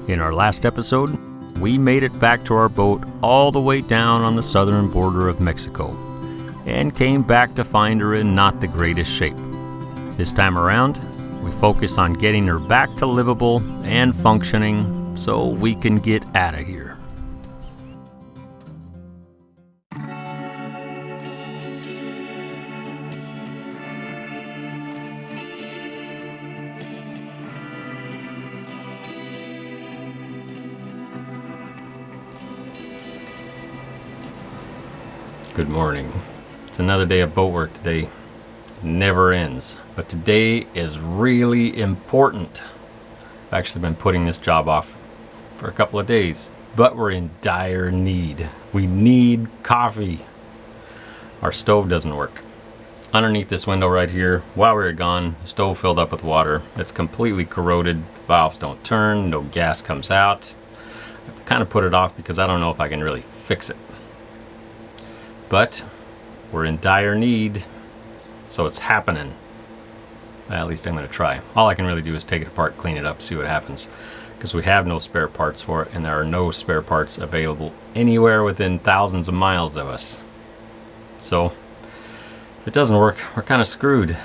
In our last episode, we made it back to our boat all the way down on the southern border of Mexico and came back to find her in not the greatest shape. This time around, we focus on getting her back to livable and functioning so we can get out of here. Good morning. It's another day of boat work today. Never ends. But today is really important. I've actually been putting this job off for a couple of days, but we're in dire need. We need coffee. Our stove doesn't work. Underneath this window right here, while we were gone, the stove filled up with water. It's completely corroded. Valves don't turn. No gas comes out. I've kind of put it off because I don't know if I can really fix it. But we're in dire need, so it's happening. At least I'm going to try. All I can really do is take it apart, clean it up, see what happens. Because we have no spare parts for it, and there are no spare parts available anywhere within thousands of miles of us. So, if it doesn't work, we're kind of screwed.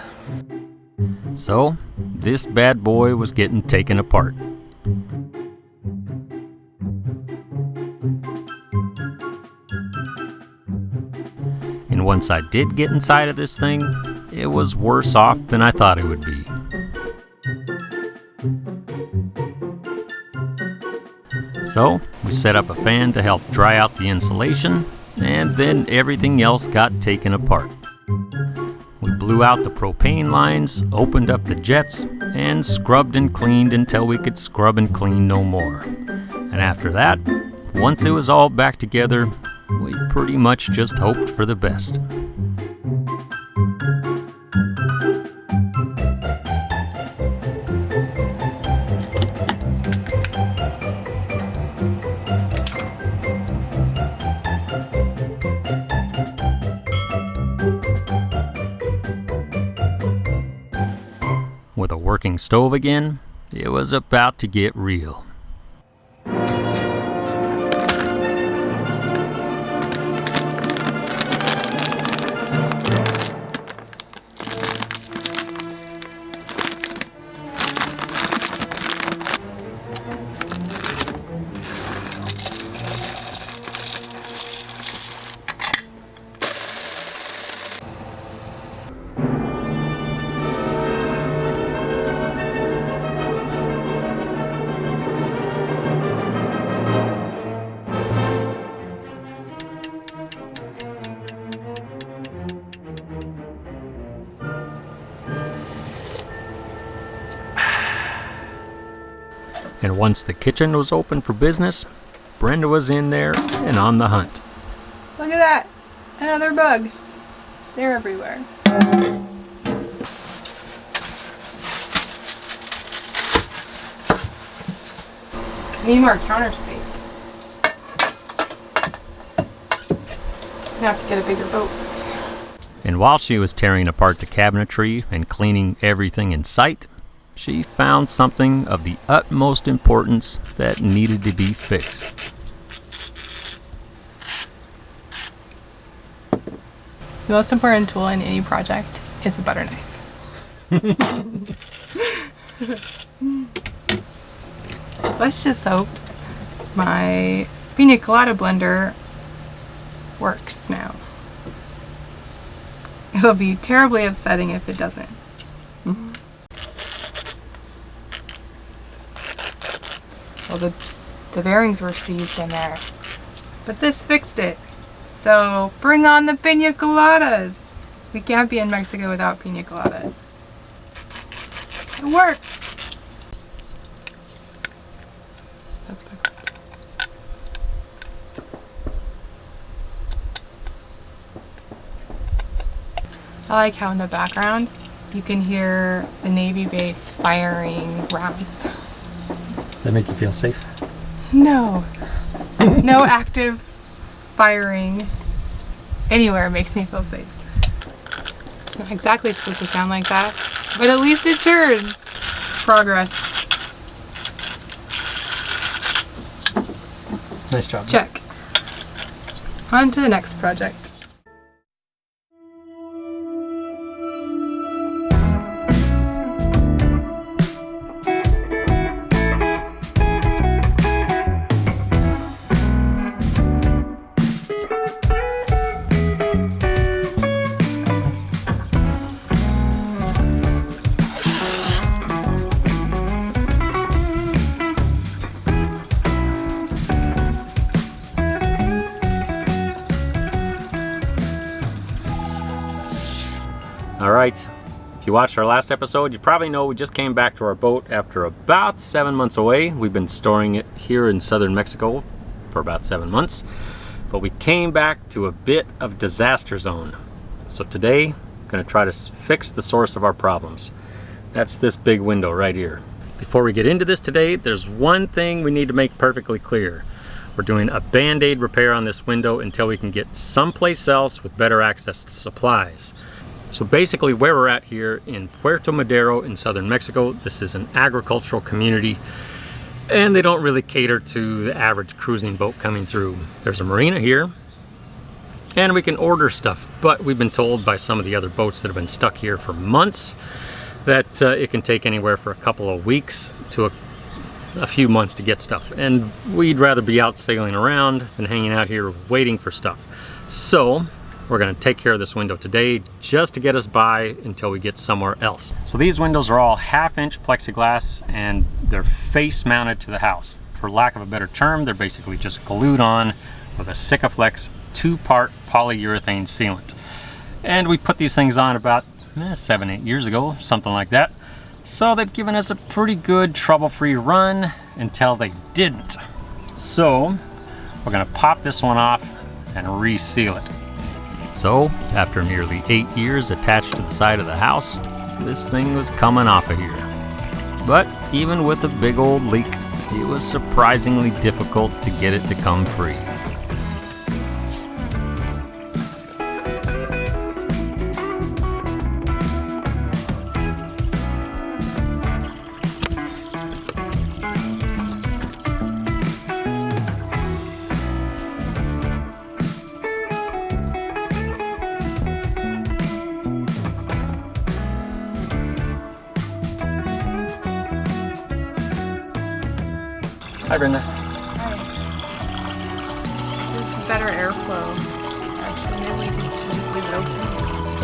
So, this bad boy was getting taken apart. And once I did get inside of this thing, it was worse off than I thought it would be. So, we set up a fan to help dry out the insulation, and then everything else got taken apart. We blew out the propane lines, opened up the jets, and scrubbed and cleaned until we could scrub and clean no more. And after that, once it was all back together, we pretty much just hoped for the best. With a working stove again, it was about to get real. And once the kitchen was open for business, Brenda was in there and on the hunt. Look at that! Another bug. They're everywhere. Need more counter space. I have to get a bigger boat. And while she was tearing apart the cabinetry and cleaning everything in sight, she found something of the utmost importance that needed to be fixed. The most important tool in any project is a butter knife. Let's just hope my pina colada blender works now. It'll be terribly upsetting if it doesn't. Well, the bearings were seized in there, but this fixed it. So bring on the pina coladas. We can't be in Mexico without pina coladas. It works. That's perfect. I like how in the background you can hear the Navy base firing rounds. Does that make you feel safe? No. No active firing anywhere makes me feel safe. It's not exactly supposed to sound like that, but at least it turns. It's progress. Nice job. Check. On to the next project. All right, if you watched our last episode, you probably know we just came back to our boat after about 7 months away. We've been storing it here in southern Mexico for about 7 months, but we came back to a bit of disaster zone. So today, I'm gonna try to fix the source of our problems. That's this big window right here. Before we get into this today, there's one thing we need to make perfectly clear. We're doing a band-aid repair on this window until we can get someplace else with better access to supplies. So basically where we're at here in Puerto Madero in southern Mexico, this is an agricultural community and they don't really cater to the average cruising boat coming through. There's a marina here and we can order stuff, but we've been told by some of the other boats that have been stuck here for months that it can take anywhere for a couple of weeks to a few months to get stuff. And we'd rather be out sailing around than hanging out here waiting for stuff. So we're gonna take care of this window today just to get us by until we get somewhere else. So these windows are all 1/2-inch plexiglass and they're face mounted to the house. For lack of a better term, they're basically just glued on with a Sikaflex 2-part polyurethane sealant. And we put these things on about 7-8 years ago, something like that. So they've given us a pretty good trouble-free run until they didn't. So we're gonna pop this one off and reseal it. So, after nearly 8 years attached to the side of the house, this thing was coming off of here. But even with a big old leak, it was surprisingly difficult to get it to come free. Hi, Brenda. Hi. This is better airflow. Actually, maybe we should just leave it open.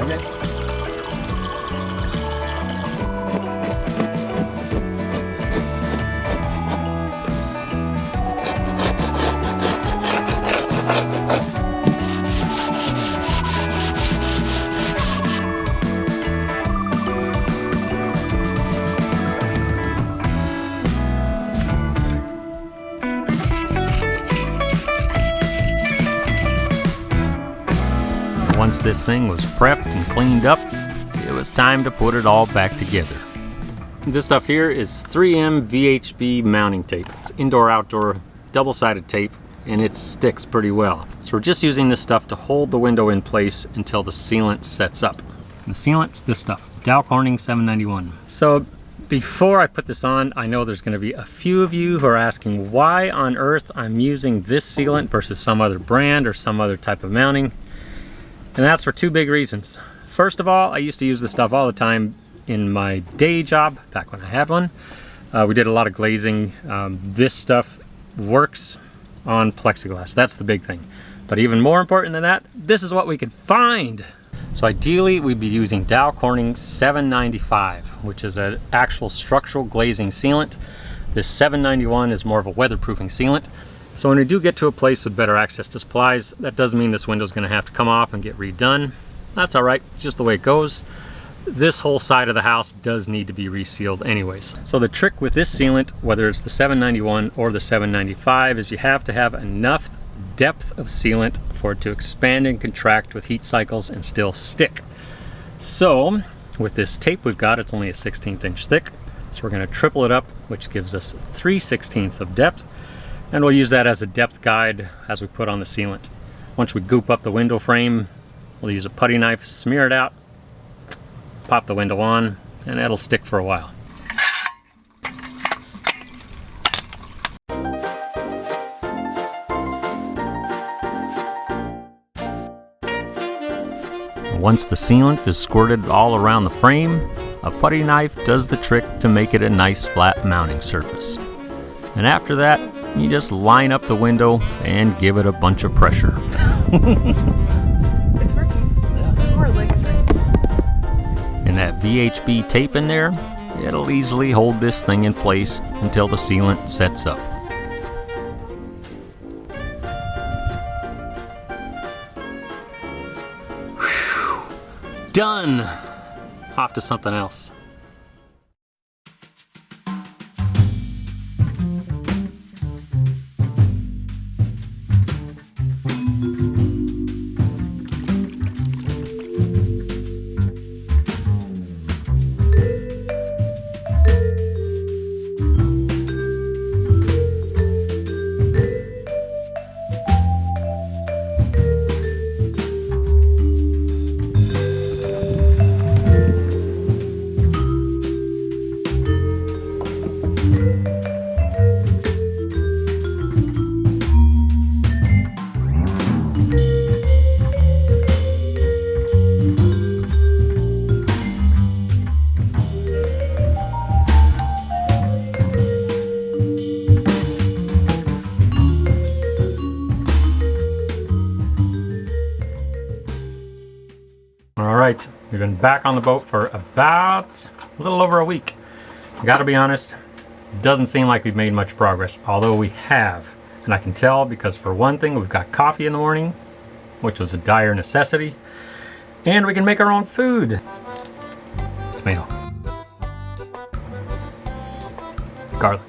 Okay. Once this thing was prepped and cleaned up, it was time to put it all back together. This stuff here is 3M VHB mounting tape. It's indoor-outdoor double-sided tape and it sticks pretty well. So we're just using this stuff to hold the window in place until the sealant sets up. The sealant is this stuff, Dow Corning 791. So before I put this on, I know there's going to be a few of you who are asking why on earth I'm using this sealant versus some other brand or some other type of mounting. And that's for two big reasons. First of all, I used to use this stuff all the time in my day job, back when I had one. We did a lot of glazing. This stuff works on plexiglass. That's the big thing. But even more important than that, this is what we could find. So ideally, we'd be using Dow Corning 795, which is an actual structural glazing sealant. This 791 is more of a weatherproofing sealant. So when we do get to a place with better access to supplies, that doesn't mean this window's gonna have to come off and get redone. That's all right, it's just the way it goes. This whole side of the house does need to be resealed anyways. So the trick with this sealant, whether it's the 791 or the 795, is you have to have enough depth of sealant for it to expand and contract with heat cycles and still stick. So with this tape we've got, it's only a 1/16 inch thick. So we're gonna triple it up, which gives us 3/16 of depth. And we'll use that as a depth guide as we put on the sealant. Once we goop up the window frame, we'll use a putty knife, smear it out, pop the window on, and that'll stick for a while. once the sealant is squirted all around the frame, a putty knife does the trick to make it a nice flat mounting surface. And after that, you just line up the window and give it a bunch of pressure. It's working. Yeah. More licks right. And that VHB tape in there, it'll easily hold this thing in place until the sealant sets up. Whew. Done! Off to something else. All right, we've been back on the boat for about a little over a week. I gotta be honest, it doesn't seem like we've made much progress, although we have. And I can tell because for one thing, we've got coffee in the morning, which was a dire necessity, and we can make our own food. Tomato. Garlic.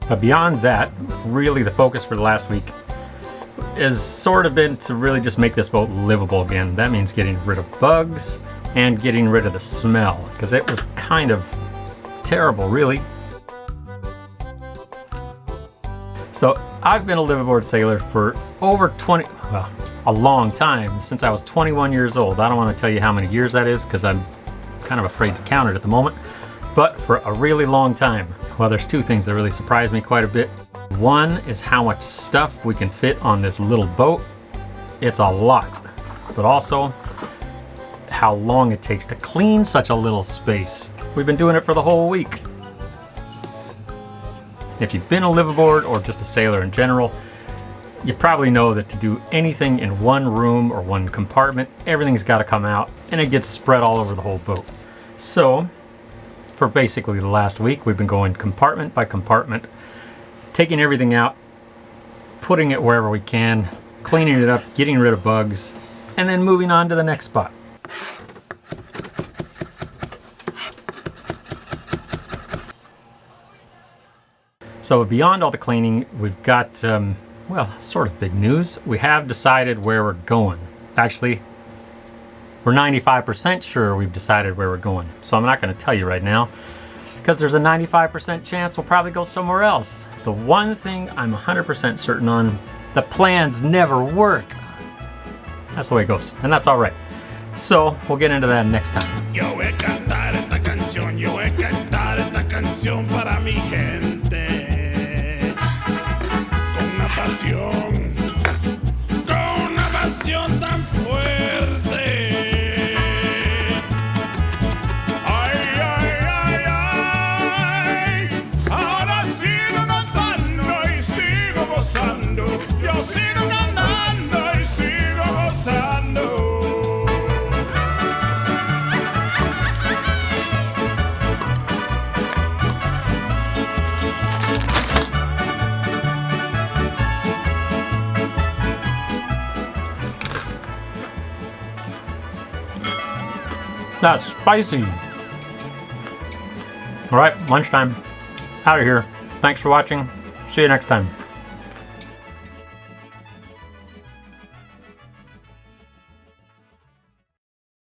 But beyond that, really the focus for the last week has sort of been to really just make this boat livable again. That means getting rid of bugs and getting rid of the smell, because it was kind of terrible, really. So I've been a liveaboard sailor for over a long time, since I was 21 years old. I don't want to tell you how many years that is because I'm kind of afraid to count it at the moment, but for a really long time. Well, there's two things that really surprise me quite a bit. One is how much stuff we can fit on this little boat. It's a lot, but also how long it takes to clean such a little space. We've been doing it for the whole week. If you've been a liveaboard or just a sailor in general, you probably know that to do anything in one room or one compartment, everything's got to come out and it gets spread all over the whole boat. So for basically the last week, we've been going compartment by compartment, taking everything out, putting it wherever we can, cleaning it up, getting rid of bugs, and then moving on to the next spot. So beyond all the cleaning, we've got, well, sort of big news. We have decided where we're going. Actually, we're 95% sure we've decided where we're going. So I'm not going to tell you right now, because there's a 95% chance we'll probably go somewhere else. The one thing I'm 100% certain on, the plans never work. That's the way it goes, and that's all right. So we'll get into that next time. Yo voy a cantar esta canción, yo voy a cantar esta canción para mi gente. Con una pasión tan fuerte. Ay, ay, ay, ay. Ahora sigo cantando y sigo gozando. Yo sigo cantando y sigo gozando. That's spicy. All right, lunchtime. Out of here. Thanks for watching. See you next time.